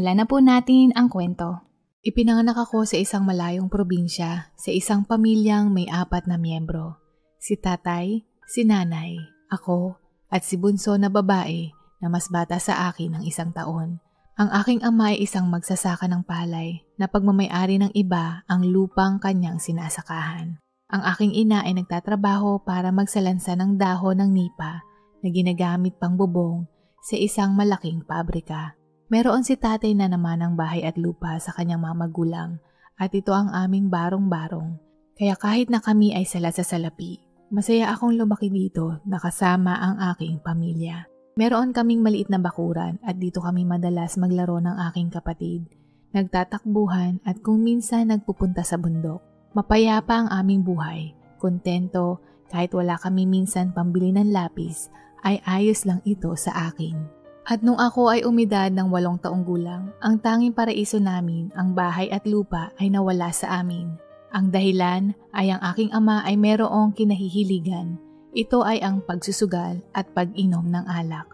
Wala na po natin ang kwento. Ipinanganak ako sa isang malayong probinsya, sa isang pamilyang may 4 na miyembro. Si tatay, si nanay, ako, at si bunso na babae na mas bata sa akin ng 1 taon. Ang aking ama ay isang magsasaka ng palay na pagmamay-ari ng iba ang lupang kanyang sinasakahan. Ang aking ina ay nagtatrabaho para magsalansa ng dahon ng nipa na ginagamit pang bubong sa isang malaking pabrika. Meron si tatay na naman ng bahay at lupa sa kanyang mga magulang at ito ang aming barong-barong. Kaya kahit na kami ay sala sa salapi, masaya akong lumaki dito na kasama ang aking pamilya. Meron kaming maliit na bakuran at dito kami madalas maglaro ng aking kapatid. Nagtatakbuhan at kung minsan nagpupunta sa bundok. Mapayapa ang aming buhay, kontento kahit wala kami minsan pambili ng lapis ay ayos lang ito sa akin. At nung ako ay umidad ng 8 taong gulang, ang tanging paraiso namin, ang bahay at lupa ay nawala sa amin. Ang dahilan ay ang aking ama ay merong kinahihiligan. Ito ay ang pagsusugal at pag-inom ng alak.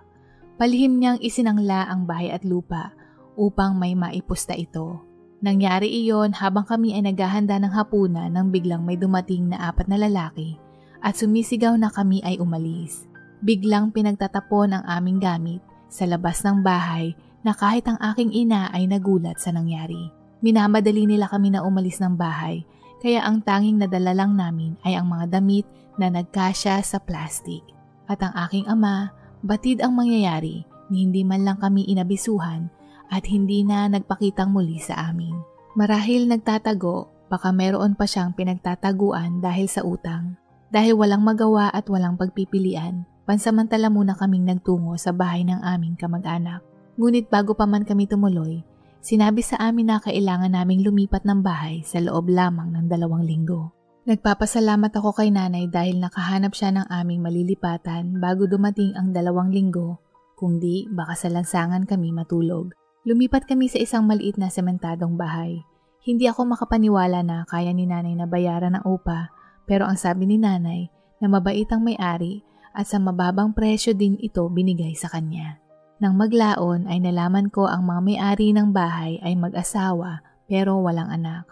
Palihim niyang isinangla ang bahay at lupa upang may maipusta ito. Nangyari iyon habang kami ay naghahanda ng hapunan nang biglang may dumating na 4 na lalaki at sumisigaw na kami ay umalis. Biglang pinagtatapon ang aming gamit sa labas ng bahay na kahit ang aking ina ay nagulat sa nangyari. Minamadali nila kami na umalis ng bahay kaya ang tanging nadala lang namin ay ang mga damit na nagkasya sa plastic. At ang aking ama, batid ang mangyayari ni hindi man lang kami inabisuhan at hindi na nagpakitang muli sa amin. Marahil nagtatago, baka meron pa siyang pinagtataguan dahil sa utang. Dahil walang magawa at walang pagpipilian, pansamantala muna kaming nagtungo sa bahay ng aming kamag-anak. Ngunit bago pa man kami tumuloy, sinabi sa amin na kailangan naming lumipat ng bahay sa loob lamang ng 2 linggo. Nagpapasalamat ako kay nanay dahil nakahanap siya ng aming malilipatan bago dumating ang 2 linggo, kung di baka sa lansangan kami matulog. Lumipat kami sa isang maliit na sementadong bahay. Hindi ako makapaniwala na kaya ni nanay na bayaran ng upa, pero ang sabi ni nanay na mabait ang may-ari at sa mababang presyo din ito binigay sa kanya. Nang maglaon ay nalaman ko ang mga may-ari ng bahay ay mag-asawa pero walang anak.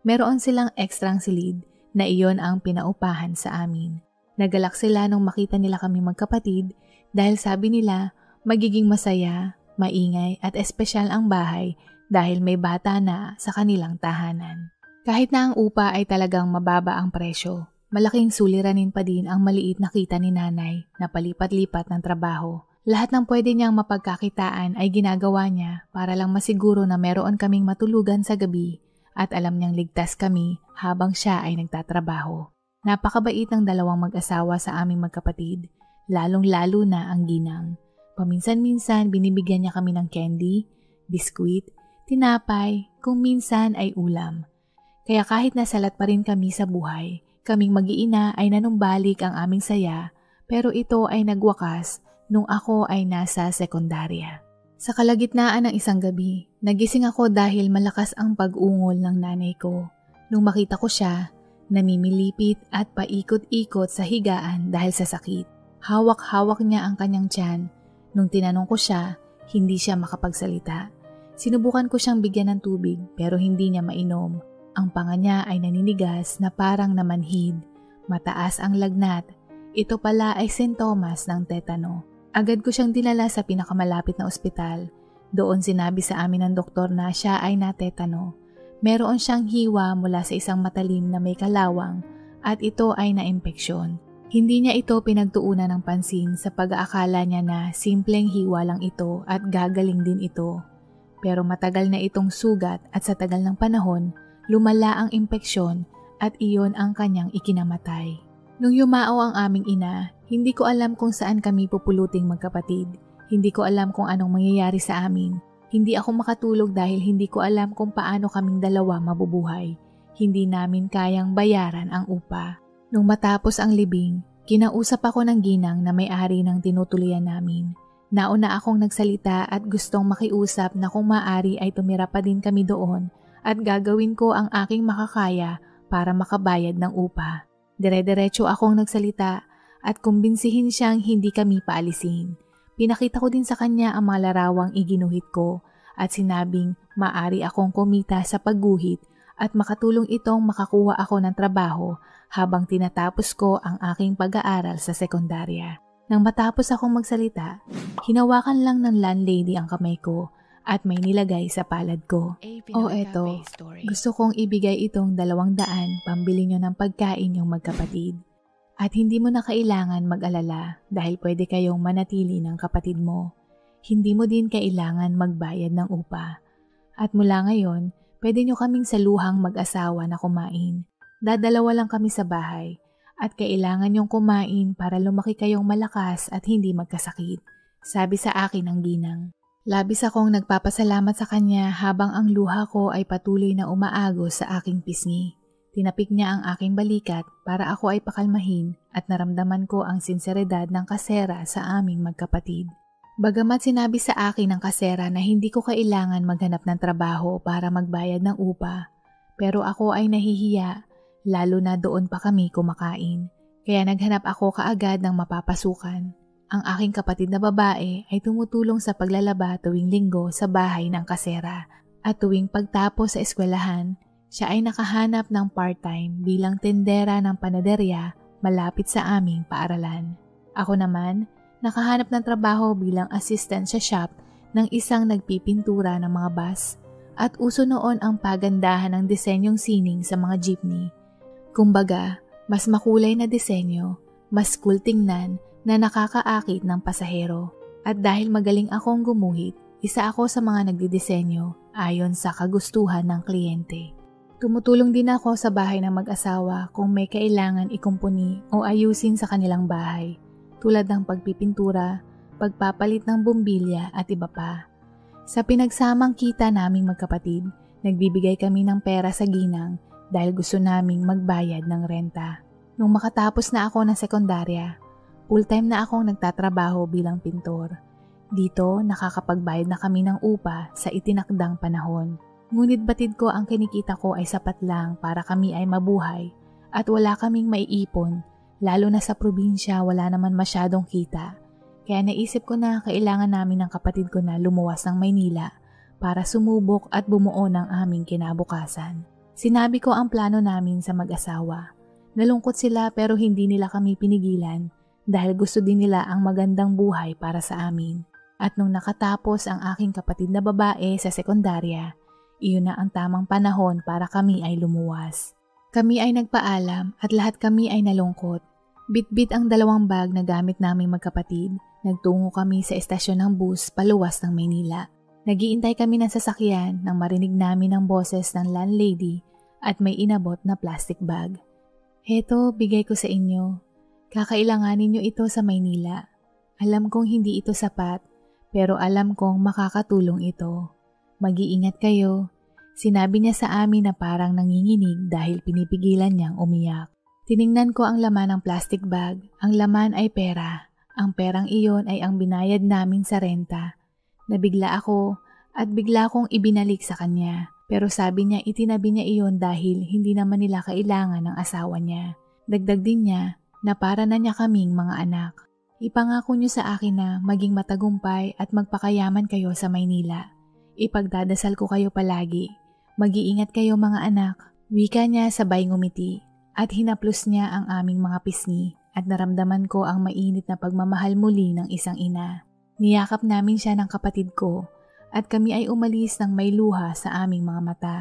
Meron silang ekstrang silid na iyon ang pinaupahan sa amin. Nagalak sila nung makita nila kami magkapatid dahil sabi nila magiging masaya, maingay at espesyal ang bahay dahil may bata na sa kanilang tahanan. Kahit na ang upa ay talagang mababa ang presyo, malaking suliranin pa din ang maliit na kita ni nanay na palipat-lipat ng trabaho. Lahat ng pwede niyang mapagkakitaan ay ginagawa niya para lang masiguro na meron kaming matulugan sa gabi at alam niyang ligtas kami habang siya ay nagtatrabaho. Napakabait ng 2 mag-asawa sa aming magkapatid, lalong-lalo na ang ginang. Paminsan-minsan binibigyan niya kami ng candy, biskwit, tinapay, kung minsan ay ulam. Kaya kahit nasalat pa rin kami sa buhay, kaming mag-iina ay nanumbalik ang aming saya, pero ito ay nagwakas nung ako ay nasa sekundarya. Sa kalagitnaan ng isang gabi, nagising ako dahil malakas ang pag-ungol ng nanay ko. Nung makita ko siya, namimilipit at paikot-ikot sa higaan dahil sa sakit. Hawak-hawak niya ang kanyang tiyan. Nung tinanong ko siya, hindi siya makapagsalita. Sinubukan ko siyang bigyan ng tubig pero hindi niya mainom. Ang panga niya ay naninigas na parang namanhid. Mataas ang lagnat. Ito pala ay sintomas ng tetano. Agad ko siyang dinala sa pinakamalapit na ospital. Doon sinabi sa amin ng doktor na siya ay natetano. Meron siyang hiwa mula sa isang matalim na may kalawang at ito ay naimpeksyon. Hindi niya ito pinagtuunan ng pansin sa pag-aakala niya na simpleng hiwa lang ito at gagaling din ito. Pero matagal na itong sugat at sa tagal ng panahon, lumala ang impeksyon at iyon ang kanyang ikinamatay. Nung yumao ang aming ina, hindi ko alam kung saan kami pupuluting magkapatid. Hindi ko alam kung anong mangyayari sa amin. Hindi ako makatulog dahil hindi ko alam kung paano kaming 2 mabubuhay. Hindi namin kayang bayaran ang upa. Nung matapos ang libing, kinausap ako ng ginang na may-ari ng tinutuloyan namin. Nauna akong nagsalita at gustong makiusap na kung maaari ay tumira pa din kami doon at gagawin ko ang aking makakaya para makabayad ng upa. Dire-diretso akong nagsalita at kumbinsihin siyang hindi kami paalisin. Pinakita ko din sa kanya ang mga larawang iginuhit ko at sinabing maaari akong kumita sa pagguhit at makatulong itong makakuha ako ng trabaho habang tinatapos ko ang aking pag-aaral sa sekundarya. Nang matapos akong magsalita, hinawakan lang ng landlady ang kamay ko at may nilagay sa palad ko. Eto, gusto kong ibigay itong 200 pambili nyo ng pagkain yung magkapatid. At hindi mo na kailangan mag-alala dahil pwede kayong manatili ng kapatid mo. Hindi mo din kailangan magbayad ng upa. At mula ngayon, pwede nyo kaming saluhang mag-asawa na kumain. Dadalawa lang kami sa bahay at kailangan nyong kumain para lumaki kayong malakas at hindi magkasakit, sabi sa akin ng ginang. Labis akong nagpapasalamat sa kanya habang ang luha ko ay patuloy na umaagos sa aking pisngi. Tinapik niya ang aking balikat para ako ay pakalmahin at naramdaman ko ang sinseridad ng kasera sa aming magkapatid. Bagamat sinabi sa akin ng kasera na hindi ko kailangan maghanap ng trabaho para magbayad ng upa, pero ako ay nahihiya, lalo na doon pa kami kumakain. Kaya naghanap ako kaagad ng mapapasukan. Ang aking kapatid na babae ay tumutulong sa paglalaba tuwing linggo sa bahay ng kasera at tuwing pagtapos sa eskwelahan, siya ay nakahanap ng part-time bilang tendera ng panaderya malapit sa aming paaralan. Ako naman, nakahanap ng trabaho bilang assistant sa shop ng isang nagpipintura ng mga bus at uso noon ang pagandahan ng disenyong sining sa mga jeepney. Kumbaga, mas makulay na disenyo, mas cool tingnan na nakakaakit ng pasahero. At dahil magaling akong gumuhit, isa ako sa mga nagdidisenyo ayon sa kagustuhan ng kliyente. Tumutulong din ako sa bahay ng mag-asawa kung may kailangan ikumpuni o ayusin sa kanilang bahay, tulad ng pagpipintura, pagpapalit ng bumbilya at iba pa. Sa pinagsamang kita naming magkapatid, nagbibigay kami ng pera sa ginang dahil gusto naming magbayad ng renta. Nung makatapos na ako ng sekundarya, full-time na akong nagtatrabaho bilang pintor. Dito, nakakapagbayad na kami ng upa sa itinakdang panahon. Ngunit batid ko ang kinikita ko ay sapat lang para kami ay mabuhay at wala kaming maiipon, lalo na sa probinsya wala naman masyadong kita. Kaya naisip ko na kailangan namin ng kapatid ko na lumuwas ng Maynila para sumubok at bumuo ng aming kinabukasan. Sinabi ko ang plano namin sa mag-asawa. Nalungkot sila pero hindi nila kami pinigilan dahil gusto din nila ang magandang buhay para sa amin. At nung nakatapos ang aking kapatid na babae sa sekundarya, iyon na ang tamang panahon para kami ay lumuwas. Kami ay nagpaalam at lahat kami ay nalungkot. Bit-bit ang 2 bag na gamit naming magkapatid. Nagtungo kami sa estasyon ng bus paluwas ng Maynila. Nagiintay kami ng sasakyan nang marinig namin ang boses ng landlady at may inabot na plastic bag. Heto, bigay ko sa inyo. Kakailanganin nyo ito sa Maynila. Alam kong hindi ito sapat, pero alam kong makakatulong ito. Mag-iingat kayo. Sinabi niya sa amin na parang nanginginig dahil pinipigilan niyang umiyak. Tiningnan ko ang laman ng plastic bag. Ang laman ay pera. Ang perang iyon ay ang binayad namin sa renta. Nabigla ako at bigla kong ibinalik sa kanya. Pero sabi niya itinabi niya iyon dahil hindi naman nila kailangan ng asawa niya. Dagdag din niya na para na niya kaming mga anak. Ipangako niyo sa akin na maging matagumpay at magpakayaman kayo sa Maynila. Ipagdadasal ko kayo palagi. Mag-iingat kayo mga anak. Wika niya sabay ngumiti at hinaplos niya ang aming mga pisngi at naramdaman ko ang mainit na pagmamahal muli ng isang ina. Niyakap namin siya ng kapatid ko at kami ay umalis ng may luha sa aming mga mata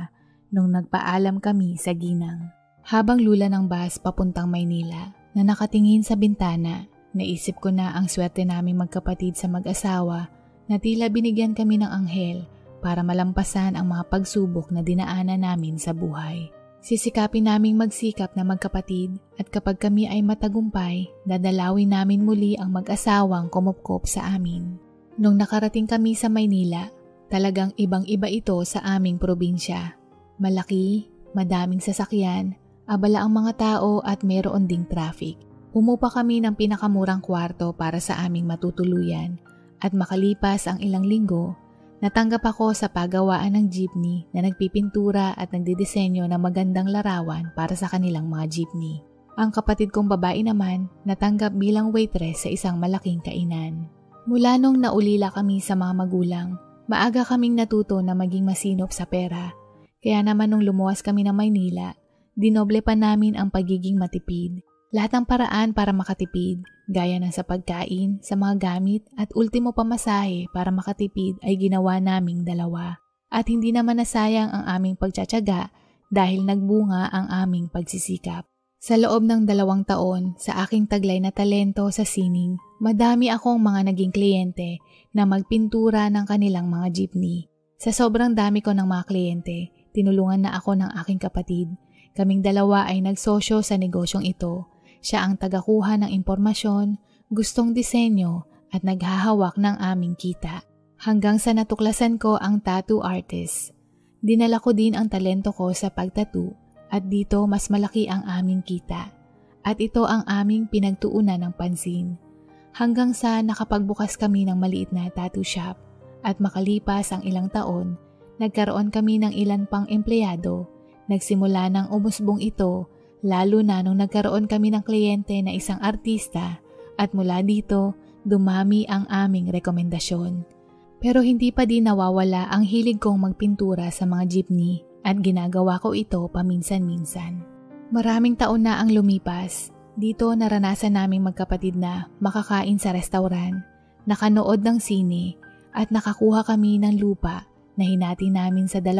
nung nagpaalam kami sa ginang. Habang lula ng bus papuntang Maynila na nakatingin sa bintana, naisip ko na ang swerte naming magkapatid sa mag-asawa na tila binigyan kami ng anghel para malampasan ang mga pagsubok na dinaanan namin sa buhay. Sisikapin naming magsikap na magkapatid at kapag kami ay matagumpay, dadalawin namin muli ang mag-asawang kumupkop sa amin. Nung nakarating kami sa Maynila, talagang ibang-iba ito sa aming probinsya. Malaki, madaming sasakyan, abala ang mga tao at meron ding traffic. Umupa kami ng pinakamurang kwarto para sa aming matutuluyan at makalipas ang ilang linggo, natanggap ako sa pagawaan ng jeepney na nagpipintura at nagdidisenyo ng magandang larawan para sa kanilang mga jeepney. Ang kapatid kong babae naman natanggap bilang waitress sa isang malaking kainan. Mula nung naulila kami sa mga magulang, Maaga kaming natuto na maging masinop sa pera. Kaya naman nung lumuwas kami ng Maynila, dinoble pa namin ang pagiging matipid. Lahat ng paraan para makatipid, gaya ng sa pagkain, sa mga gamit at ultimo pamasahe para makatipid ay ginawa naming dalawa. At hindi naman nasayang ang aming pagtsatsaga dahil nagbunga ang aming pagsisikap. Sa loob ng 2 taon sa aking taglay na talento sa sining, madami akong mga naging kliyente na magpintura ng kanilang mga jeepney. Sa sobrang dami ko ng mga kliyente, tinulungan na ako ng aking kapatid. Kaming dalawa ay nagsosyo sa negosyong ito. Siya ang tagakuha ng impormasyon, gustong disenyo at naghahawak ng aming kita. Hanggang sa natuklasan ko ang tattoo artist. Dinala ko din ang talento ko sa pagtattoo at dito mas malaki ang aming kita. At ito ang aming pinagtuunan ng pansin. Hanggang sa nakapagbukas kami ng maliit na tattoo shop at makalipas ang ilang taon, nagkaroon kami ng ilan pang empleyado. Nagsimula ng umusbong ito lalo na nung nagkaroon kami ng kliyente na isang artista at mula dito dumami ang aming rekomendasyon. Pero hindi pa din nawawala ang hilig kong magpintura sa mga jeepney at ginagawa ko ito paminsan-minsan. Maraming taon na ang lumipas. Dito naranasan naming magkapatid na makakain sa restaurant, nakanood ng sine at nakakuha kami ng lupa na hinati namin sa 2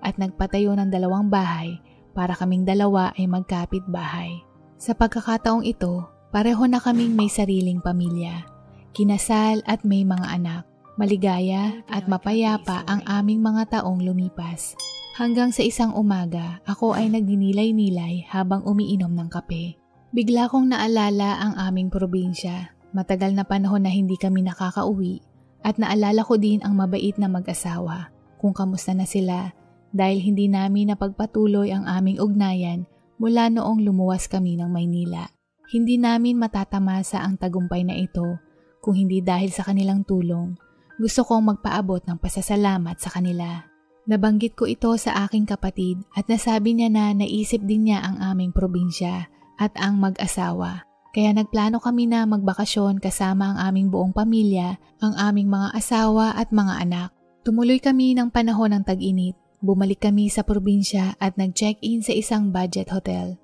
at nagpatayo ng 2 bahay para kaming 2 ay magkapit bahay. Sa pagkakataong ito, pareho na kaming may sariling pamilya, kinasal at may mga anak. Maligaya at mapayapa ang aming mga taong lumipas. Hanggang sa isang umaga, ako ay nagninilay-nilay habang umiinom ng kape. Bigla kong naalala ang aming probinsya. Matagal na panahon na hindi kami nakakauwi at naalala ko din ang mabait na mag-asawa. Kung kamusta na sila dahil hindi namin napagpatuloy ang aming ugnayan mula noong lumuwas kami ng Maynila. Hindi namin matatamasa ang tagumpay na ito kung hindi dahil sa kanilang tulong. Gusto kong magpaabot ng pasasalamat sa kanila. Nabanggit ko ito sa aking kapatid at nasabi niya na naisip din niya ang aming probinsya at ang mag-asawa. Kaya nagplano kami na magbakasyon kasama ang aming buong pamilya, ang aming mga asawa at mga anak. Tumuloy kami ng panahon ng tag-init. Bumalik kami sa probinsya at nag-check-in sa isang budget hotel.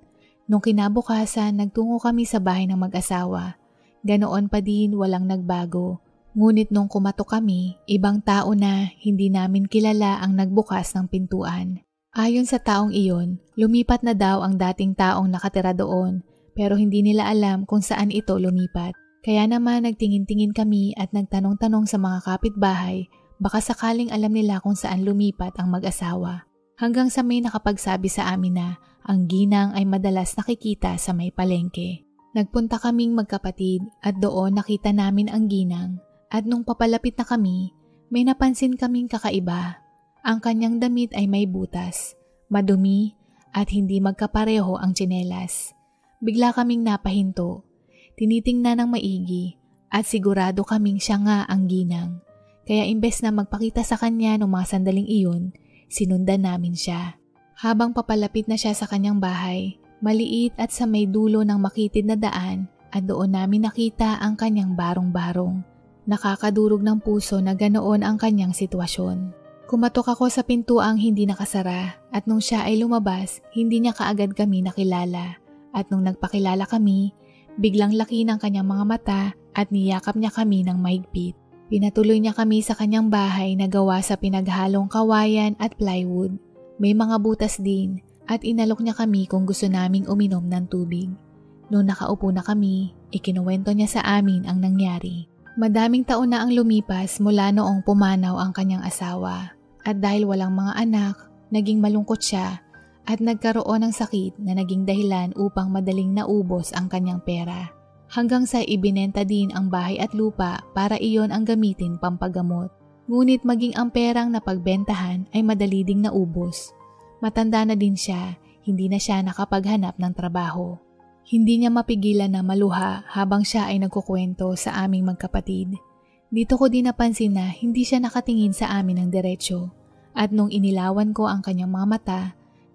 Nung kinabukasan, nagtungo kami sa bahay ng mag-asawa. Ganoon pa din walang nagbago. Ngunit nung kumatok kami, ibang tao na hindi namin kilala ang nagbukas ng pintuan. Ayon sa taong iyon, lumipat na daw ang dating taong nakatira doon pero hindi nila alam kung saan ito lumipat. Kaya naman nagtingin-tingin kami at nagtanong-tanong sa mga kapitbahay baka sakaling alam nila kung saan lumipat ang mag-asawa. Hanggang sa may nakapagsabi sa amin na ang ginang ay madalas nakikita sa may palengke. Nagpunta kaming magkapatid at doon nakita namin ang ginang. At nung papalapit na kami, may napansin kaming kakaiba. Ang kanyang damit ay may butas, madumi at hindi magkapareho ang tsinelas. Bigla kaming napahinto, tinitingnan ng maigi at sigurado kaming siya nga ang ginang. Kaya imbes na magpakita sa kanya nung mga sandaling iyon, sinundan namin siya. Habang papalapit na siya sa kanyang bahay, maliit at sa may dulo ng makitid na daan at doon namin nakita ang kanyang barong-barong. Nakakadurog ng puso na ganoon ang kanyang sitwasyon. Kumatok ako sa pintuang hindi nakasara at nung siya ay lumabas, hindi niya kaagad kami nakilala. At nung nagpakilala kami, biglang laki ng kanyang mga mata at niyakap niya kami ng mahigpit. Pinatuloy niya kami sa kanyang bahay na gawa sa pinaghalong kawayan at plywood. May mga butas din at inalok niya kami kung gusto naming uminom ng tubig. Noong nakaupo na kami, ikinuwento niya sa amin ang nangyari. Madaming taon na ang lumipas mula noong pumanaw ang kanyang asawa at dahil walang mga anak, naging malungkot siya at nagkaroon ng sakit na naging dahilan upang madaling naubos ang kanyang pera. Hanggang sa ibinenta din ang bahay at lupa para iyon ang gamitin pampagamot. Ngunit maging ang perang napagbentahan ay madali ding naubos. Matanda na din siya, hindi na siya nakapaghanap ng trabaho. Hindi niya mapigilan na maluha habang siya ay nagkukwento sa aming magkapatid. Dito ko din napansin na hindi siya nakatingin sa amin ng diretsyo at nung inilawan ko ang kanyang mga mata,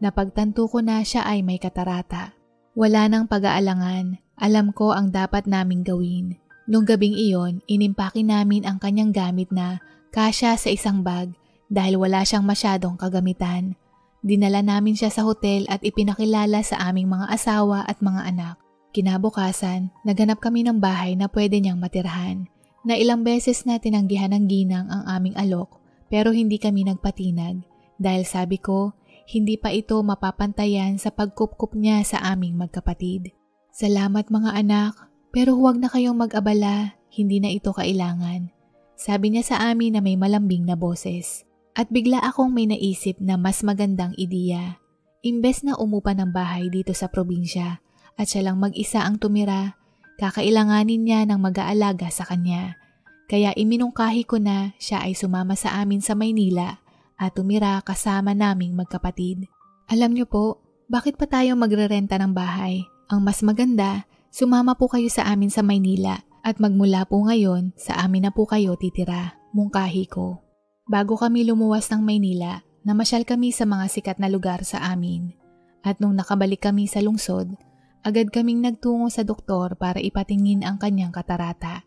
napagtanto ko na siya ay may katarata. Wala nang pag-aalangan, alam ko ang dapat naming gawin. Nung gabing iyon, inimpake namin ang kanyang gamit na Kasya sa isang bag dahil wala siyang masyadong kagamitan. Dinala namin siya sa hotel at ipinakilala sa aming mga asawa at mga anak. Kinabukasan, naghanap kami ng bahay na pwede niyang matirhan. Na ilang beses na tinanggihan ng ginang ang aming alok pero hindi kami nagpatinag dahil sabi ko, hindi pa ito mapapantayan sa pagkupkup niya sa aming magkapatid. Salamat mga anak, pero huwag na kayong mag-abala, hindi na ito kailangan. Sabi niya sa amin na may malambing na boses. At bigla akong may naisip na mas magandang ideya. Imbes na umupa ng bahay dito sa probinsya at siya lang mag-isa ang tumira, kakailanganin niya ng mag-aalaga sa kanya. Kaya iminungkahi ko na siya ay sumama sa amin sa Maynila at tumira kasama naming magkapatid. Alam niyo po, bakit pa tayo magrerenta ng bahay? Ang mas maganda, sumama po kayo sa amin sa Maynila at magmula po ngayon sa amin na po kayo titira, mungkahi ko. Bago kami lumuwas ng Maynila, namasyal kami sa mga sikat na lugar sa amin. At nung nakabalik kami sa lungsod, agad kaming nagtungo sa doktor para ipatingin ang kanyang katarata.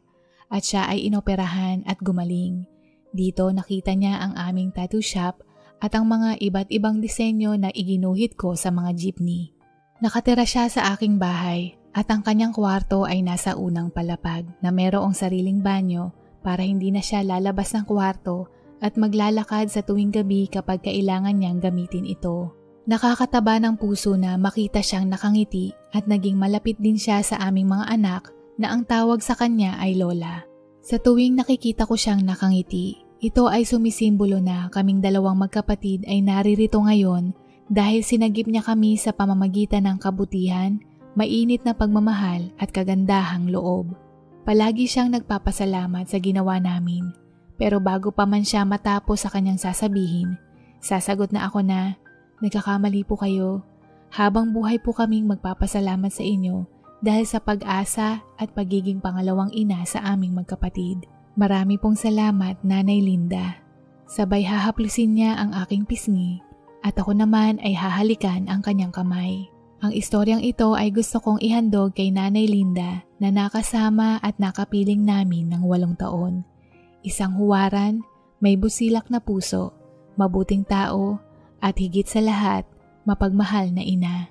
At siya ay inoperahan at gumaling. Dito nakita niya ang aming tattoo shop at ang mga iba't ibang disenyo na iginuhit ko sa mga jeepney. Nakatira siya sa aking bahay at ang kanyang kwarto ay nasa unang palapag na mayroong sariling banyo para hindi na siya lalabas ng kwarto at maglalakad sa tuwing gabi kapag kailangan niyang gamitin ito. Nakakataba ng puso na makita siyang nakangiti at naging malapit din siya sa aming mga anak na ang tawag sa kanya ay Lola. Sa tuwing nakikita ko siyang nakangiti, ito ay sumisimbolo na kaming dalawang magkapatid ay naririto ngayon dahil sinagip niya kami sa pamamagitan ng kabutihan, mainit na pagmamahal at kagandahang loob. Palagi siyang nagpapasalamat sa ginawa namin. Pero bago pa man siya matapos sa kanyang sasabihin, sasagot na ako na, nagkakamali po kayo. Habang buhay po kaming magpapasalamat sa inyo dahil sa pag-asa at pagiging pangalawang ina sa aming magkapatid. Marami pong salamat, Nanay Linda. Sabay hahaplusin niya ang aking pisngi at ako naman ay hahalikan ang kanyang kamay. Ang istoryang ito ay gusto kong ihandog kay Nanay Linda na nakasama at nakapiling namin ng 8 taon. Isang huwaran, may busilak na puso, mabuting tao, at higit sa lahat, mapagmahal na ina.